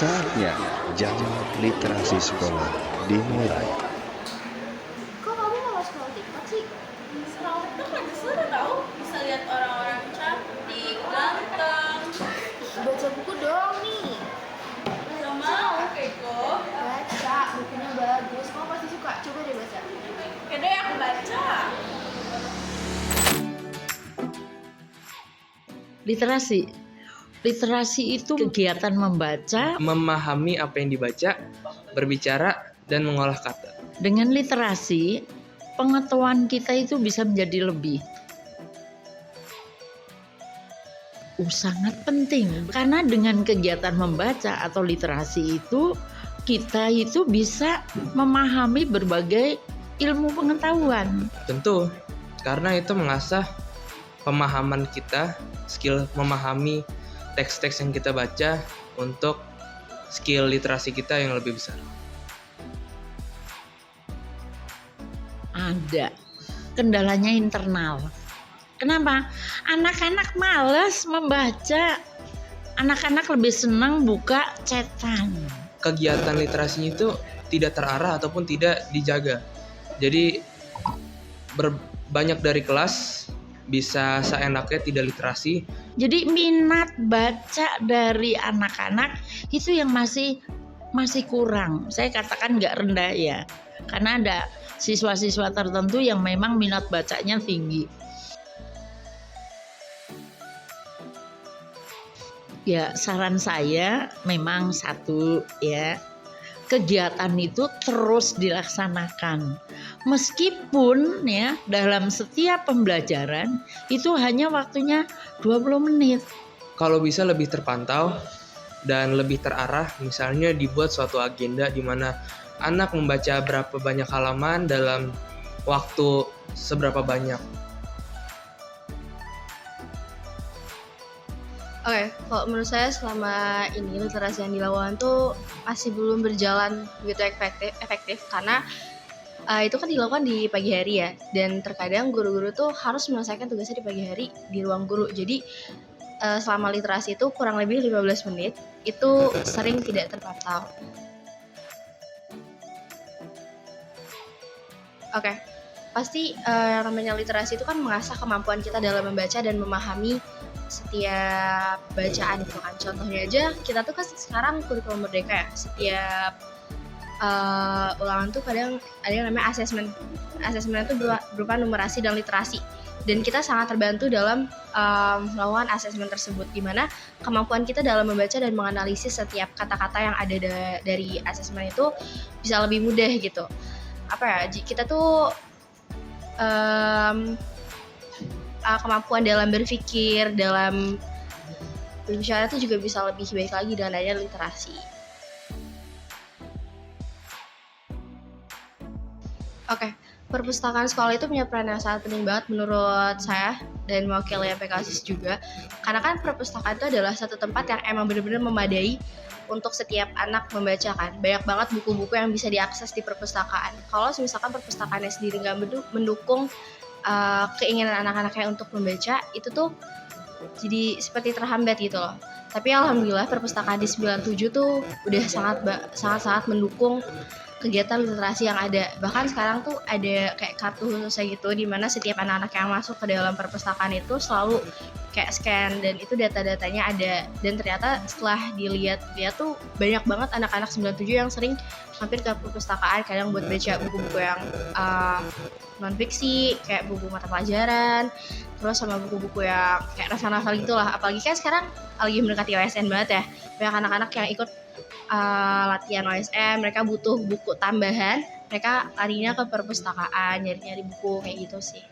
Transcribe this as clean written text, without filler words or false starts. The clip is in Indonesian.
Saatnya jam literasi sekolah dimulai. Kok kamu malah scroll TikTok sih? Scroll TikTok lagi seru tau. Bisa lihat orang-orang cantik, ganteng. Baca buku dong nih. Gak mau, Keiko. Baca, bukunya bagus. Kamu pasti suka. Coba deh baca. Yaudah ya, aku baca. Literasi itu kegiatan membaca. Memahami apa yang dibaca, berbicara, dan mengolah kata. Dengan literasi, pengetahuan kita itu bisa menjadi lebih. Sangat penting, karena dengan kegiatan membaca atau literasi itu, kita itu bisa memahami berbagai ilmu pengetahuan. Tentu, karena itu mengasah pemahaman kita, skill memahami teks-teks yang kita baca untuk skill literasi kita yang lebih besar. Ada kendalanya internal. Kenapa? Anak-anak malas membaca. Anak-anak lebih senang buka chatan. Kegiatan literasinya itu tidak terarah ataupun tidak dijaga. Jadi banyak dari kelas bisa seenaknya tidak literasi. Jadi minat baca dari anak-anak itu yang masih kurang. Saya katakan nggak rendah ya, karena ada siswa-siswa tertentu yang memang minat bacanya tinggi. Ya, saran saya memang satu ya, kegiatan itu terus dilaksanakan. Meskipun ya dalam setiap pembelajaran itu hanya waktunya 20 menit. Kalau bisa lebih terpantau dan lebih terarah, misalnya dibuat suatu agenda di mana anak membaca berapa banyak halaman dalam waktu seberapa banyak. Oke, kalau menurut saya selama ini literasi yang dilakukan tuh masih belum berjalan begitu efektif karena itu kan dilakukan di pagi hari ya, dan terkadang guru-guru tuh harus menyelesaikan tugasnya di pagi hari di ruang guru. Jadi selama literasi itu kurang lebih 15 menit itu sering tidak terpantau. Oke, pasti namanya literasi itu kan mengasah kemampuan kita dalam membaca dan memahami setiap bacaan itu kan. Contohnya aja kita tuh kan sekarang kurikulum merdeka ya, setiap ulangan tuh kadang ada yang namanya asesmen itu berupa numerasi dan literasi, dan kita sangat terbantu dalam melakukan asesmen tersebut, di mana kemampuan kita dalam membaca dan menganalisis setiap kata-kata yang ada dari asesmen itu bisa lebih mudah gitu. Kita tuh kemampuan dalam berpikir, dalam berbicara itu juga bisa lebih baik lagi dengan adanya literasi. Oke, perpustakaan sekolah itu punya peran yang sangat penting banget menurut saya dan mewakili PKSIS juga. Karena kan perpustakaan itu adalah satu tempat yang emang benar-benar memadai untuk setiap anak membaca kan. Banyak banget buku-buku yang bisa diakses di perpustakaan. Kalau misalkan perpustakaannya sendiri nggak mendukung keinginan anak-anaknya untuk membaca, itu tuh jadi seperti terhambat gitu loh. Tapi alhamdulillah perpustakaan di 97 tuh udah sangat mendukung kegiatan literasi yang ada. Bahkan sekarang tuh ada kayak kartu khususnya gitu, di mana setiap anak-anak yang masuk ke dalam perpustakaan itu selalu kayak scan, dan itu data-datanya ada. Dan ternyata setelah dilihat tuh banyak banget anak-anak 97 yang sering mampir ke perpustakaan, kadang buat baca buku-buku yang non fiksi, kayak buku mata pelajaran, terus sama buku-buku yang kayak novel-novel gitulah. Apalagi kan sekarang lagi mendekati OSN banget ya, banyak anak-anak yang ikut latihan OSN, mereka butuh buku tambahan, mereka larinya ke perpustakaan nyari-nyari buku kayak gitu sih.